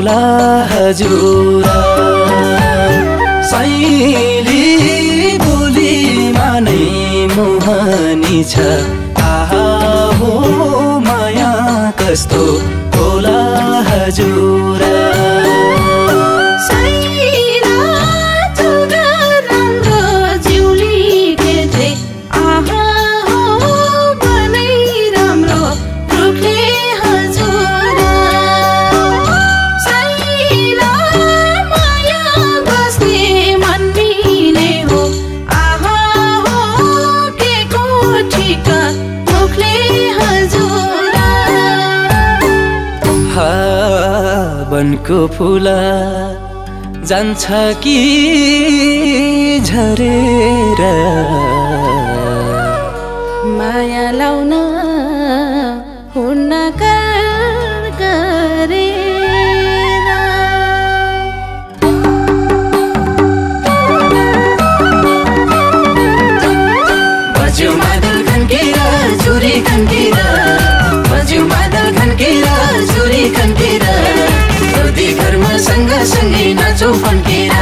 खोला हजुरा सैली बोलीमा नै मोहनी छ आहा हो माया कस्तो खोला हजुरा वनको फुला जान्छ कि झरेर माया लाउन हुन्न गरेर बज्यो मादल खन्केर जुरी खन्केर बज्यो मादल खन्केर जुरी खन्केर घरमा सँगसँगै नाचौँ फन्केर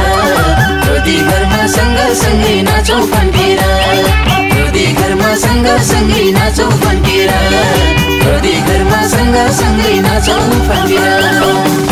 रोदी घरमा सँगसँगै नाचौँ फन्केर रोदी घरमा सँगसँगै नाचौँ फन्केर रोदी घरमा सँगसँगै नाचौँ फन्केर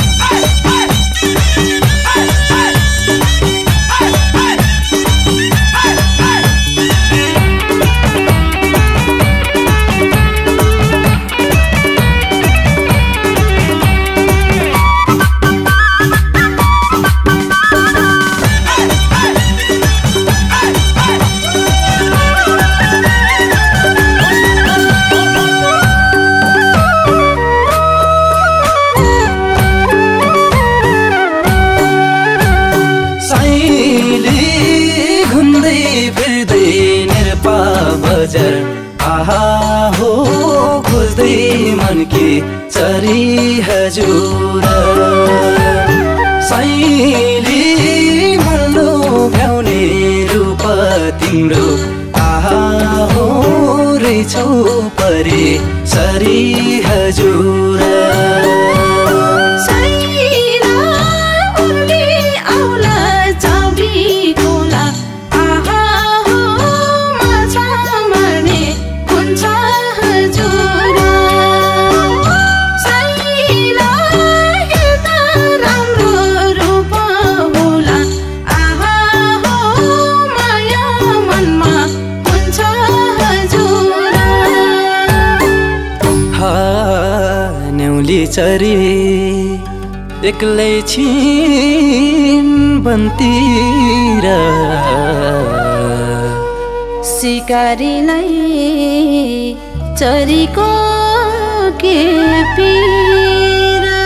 आहा हो खोज्दै मनकी चरी हजुरा सैली मल्लो भ्याउने रूप तिम्रो आहा हो रहेछौ परे सरी हजुरा चरी एक्लै छिन् बनतिर शिकारीलाई चरीको के पीरा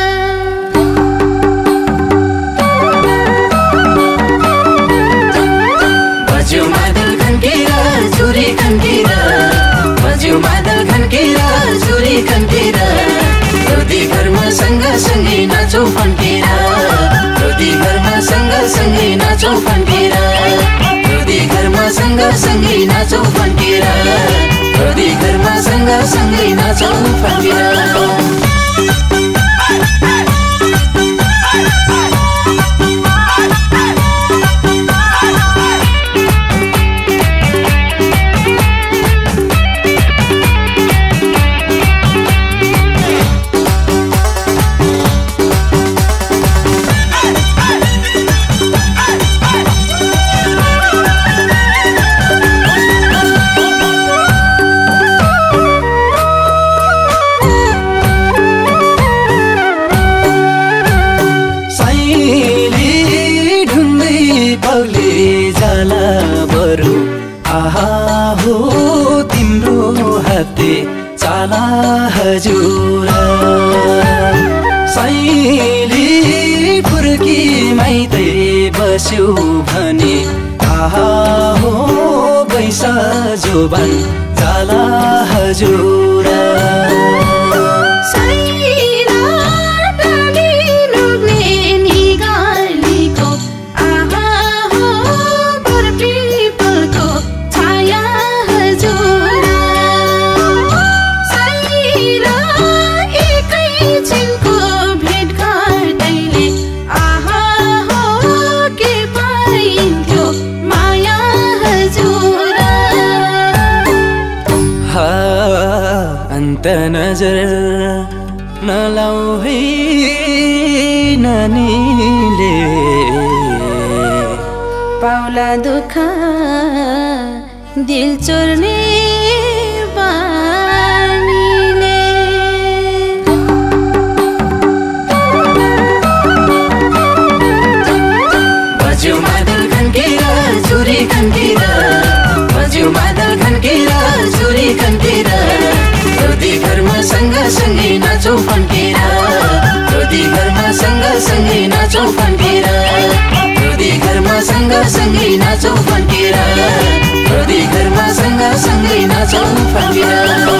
बज्यो मादल खन्केर जुरी खन्केर बज्यो मादल खन्केर जुरी खन्केर रोदी घरमा सँगसँगै नाचौँ फन्केर रोदी घरमा सँगसँगै नाचौँ फन्केर रोदी घरमा सँगसँगै नाचौँ फन्केर रोदी घरमा सँगसँगै नाचौँ फन्केर हजुर सैली फुर्की माइतै बस्यो भने आहा हो बैस जोबन जाला हजुर अन्त नजर नलाऊ है नानीले पाउला दुःख दिल चोर्ने बानीले बज्यो मादल खन्केर चुरी खन्केर बज्यो मादल खन्केर चुरी खन्केर रोदी घरमा सँगसँगै नाचौ फन्केर रोदी घरमा सँगसँगै नाचौ फन्केर रोदी घरमा सँगसँगै नाचौ फन्केर रोदी घरमा सँगसँगै नाचौ फन्केर